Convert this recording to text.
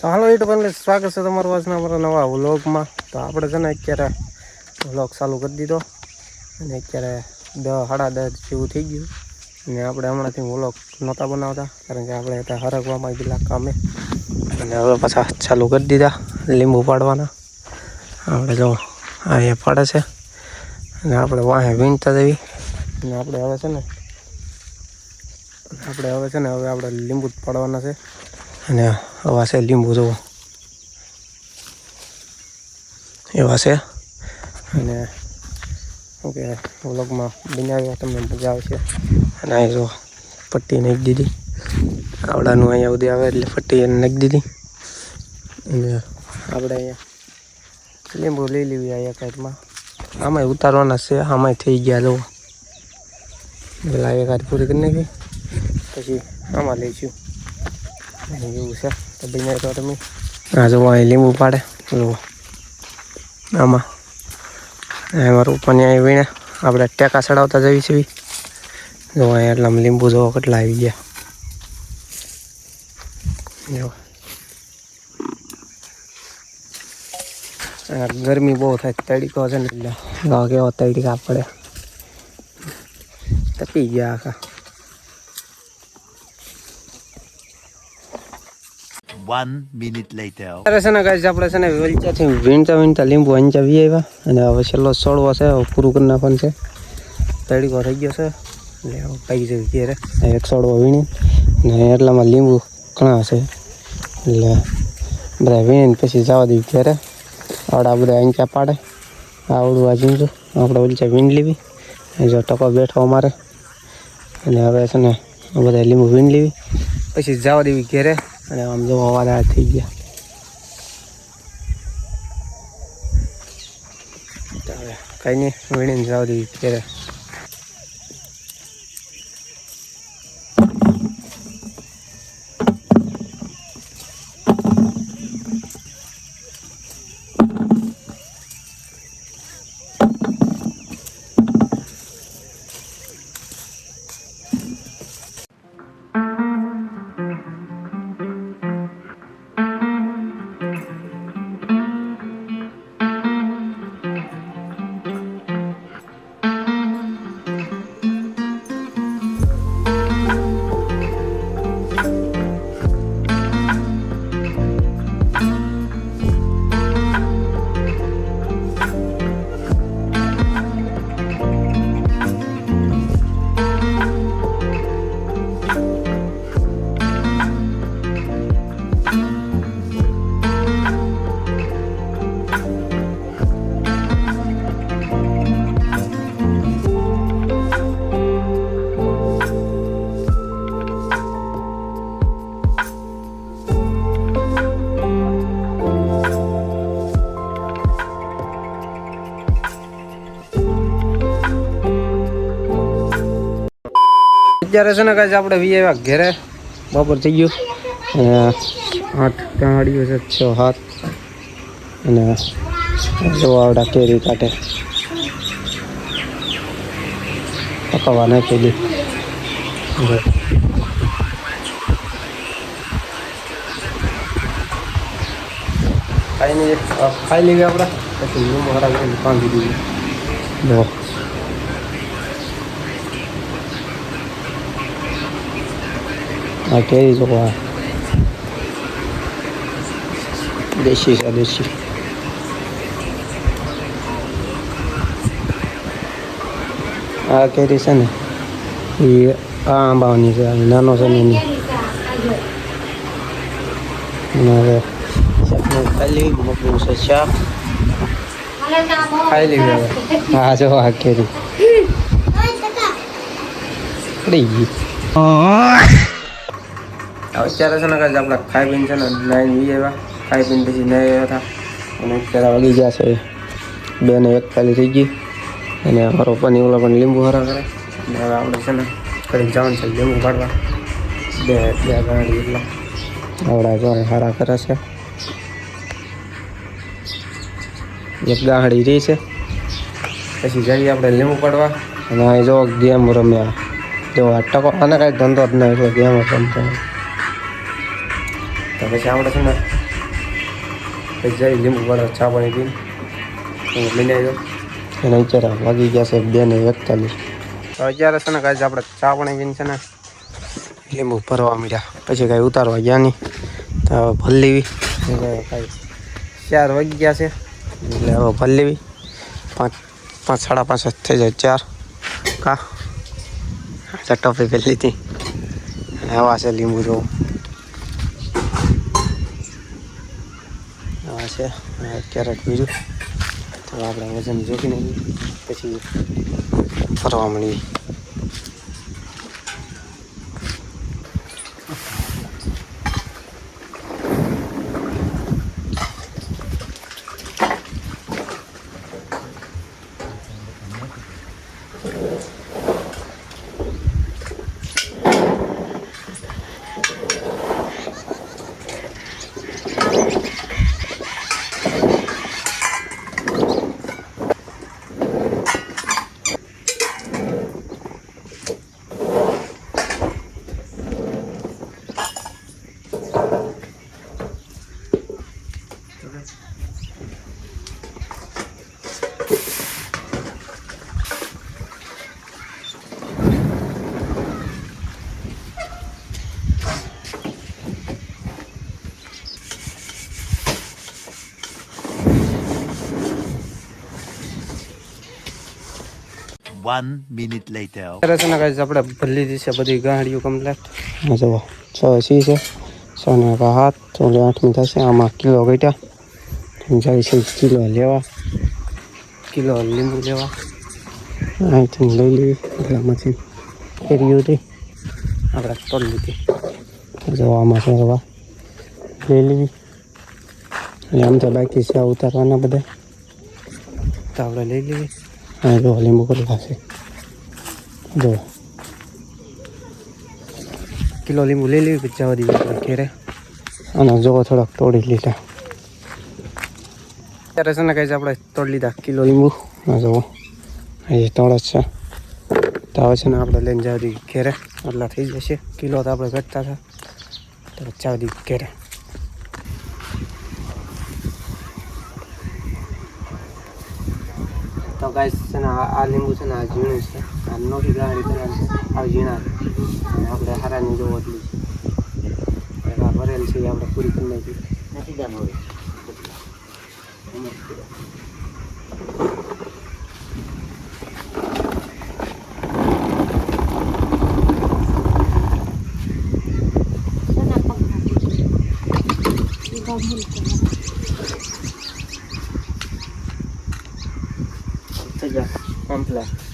તો હાલો યુટ્યુબ સ્વાગત છે તમારું આજના અમારા નવા વ્લોગમાં. તો આપણે છે ને અત્યારે વ્લોગ ચાલુ કરી દીધો અને અત્યારે 10:30 જેવું થઈ ગયું. અને આપણે હમણાંથી વ્લોગ નહોતા બનાવતા કારણ કે આપણે ત્યાં હરગવામાં ગયેલા કામે અને હવે પાછા ચાલુ કરી દીધા લીંબુ પાડવાના. આપણે જો અહીંયા પાડે છે અને આપણે વાહે વીણતા જવી અને આપણે હવે આપણે લીંબુ જ પાડવાના છે. અને આવા છે લીંબુ જુઓ એવા છે. અને શું કે વ્લોગમાં બનાવ્યા તમને મજા આવશે. અને અહીં જો પટ્ટી નાખી દીધી આવડાનું અહીંયા સુધી આવે એટલે પટ્ટી એને નાખી દીધી. અને આપણે અહીંયા લીંબુ લઈ લેવી અહીંયા કાંઈકમાં આમાંય ઉતારવાના છે. આમાંય થઈ ગયા જુઓ પેલા એક હાથ પૂરી કરી નાખી પછી આમાં લઈશું એવું છે. તો બનાવી તો તમે આ જુઓ અહીં લીંબુ પાડે જુઓ આમાં મારું ઉપરની અહીં વીણે આપણે ટેકા ચડાવતા જવી છે. જો અહીંયા એટલામાં લીંબુ જોવો કેટલા આવી ગયા. જો ગરમી બહુ થાય તડીકો છે ને એટલે કેવો તડીકા પડે તપી ગયા આખા. 1 minute later. અત્યારે છે ને ગાઈસ આપણે છે ને વેલચાથી વીણતા લીંબુ અંચા વી આવ્યા અને હવે છેલ્લો છોડવો છે પૂરું કરી નાખવાનું છે. તડીકો થઈ ગયો છે એટલે પાઈ જવી ઘેરે એક છોડવો વીણી ને એટલામાં લીંબુ ઘણા છે એટલે બધા વીણીને પછી જવા દેવી ઘેરે. આવડા બધા અંચા પાડે આવડું આ ઝીંઝું આપણે વેલચા વીણ લેવી જો ટકો બેઠો અમારે. અને હવે છે ને બધા લીંબુ વીણ લેવી પછી જવા દેવી ઘેરે. અને આમ જો વાદળા થઈ ગયા હવે કંઈ નહીં વીણીને જવા દેવી ઘેરે. અત્યારે છે ને કાંઈ આપણે વી આવ્યા ઘેરે બપોર થઈ ગયું અને 8 ગાડીઓ છે 6-7 અને જો આવડા કેરી કાઢે પકવવા નાખેલી. ખાઈ લેવી આપણે પછી લીંબુ હરાવી બાંધી દીધી. જો આ કેરી જો આ દેશી છે દેશી. આ કેરી છે ને એ આ આંબાની છે નાનો છે ને એની. હવે ખાઈ લેવી મોકલું છે ચા ખાઈ લેવી હવે. હા જો આ કેરી પડી ગઈ. અત્યારે છે ને કાંઈ આપણે ખાઈ પીને છે ને નાઈને વી આવ્યા ખાઈ પીને પછી નાઈ આવ્યા હતા અને અત્યારે વાગી ગયા છે 2:41 થઈ ગઈ. અને અમારો પની ઓલા પણ લીંબુ હરા કરે અને હવે આપણે છે ને કરીને જવાનું છે લીંબુ કાઢવા. બે ગાડી એટલા આવડા જો હારા કરે છે. એક ગાડી રહી છે પછી જઈએ આપણે લીંબુ પાડવા. અને અહીં જો ગેમ રમ્યા જો આ ટકો આને કાંઈ ધંધો જ નહીં એટલે ગેમ જ રમતો. તો પછી આપણે છે ને પછી જઈ લીંબુવાળો ચા પાણી પીને હું લઈને આવ્યો અને અત્યારે વાગી ગયા છે 2:41. તો અત્યારે છે ને કાંઈ આપણે ચા પાણી પીને છે ને લીંબુ ભરવા મળ્યા, પછી કાંઈ ઉતારવા ગયા નહીં. તો હવે ભરી લેવી, કાંઈ 4 વાગી ગયા છે એટલે હવે ભરી લેવી. 5 સાડા 5 થઈ જાય 4 કા ટોપી પહેરી લીધી અને આવા છે લીંબુ જો આવા છે. ક્યારેક બીજું તો આપણે વજન જોખી નાખીએ પછી ફરવા મળીએ. One minute later. અત્યારે છે ને કાંઈ આપણે ભરી લીધી છે બધી ગાડીઓ કમ્પ્લેટ. જુઓ 6 સી છે, 6 ને 7 તો 8મી થશે. આમાં કિલો ઘટ્યા જાય છે, કિલો લેવા, કિલો લીંબુ લેવા અહીંથી લઈ લેવી. એટલામાંથી ફેર્યું હતી આપણે તોડી લીધી. જો આમાં છે હવા લઈ લેવી. એટલે આમ તો બાકી છે ઉતારવાના બધા, તો આપણે લઈ લેવી. હા જો લીંબુ કેટલા છે જો, કિલો લીંબુ લઈ લેવી પછી જવા દીધી ઘેરે. અને જો થોડાક તોડી લીધા. અત્યારે છે ને કાંઈ આપણે તોડી લીધા કિલો લીંબુ. હા જુઓ એ તોડ જ છે. તો હવે છે ને આપણે લઈને જવા દઈએ ઘેરે. એટલા થઈ જશે, કિલો તો આપણે ઘટતા હતા તો જવા દઈએ ઘેરે. તો ગાઈસ છે ને આ લીંબુ છે ને આ ઝીણું છે, આ નોટી ગાડી બનાવે છે આ ઝીણા. આપણે હારાની જો એટલી છે આ ભરેલ છે, આપણે પૂરી કરી નાખી નથી જાણ હવે. થઈ જાય કમ્પ્લેટ.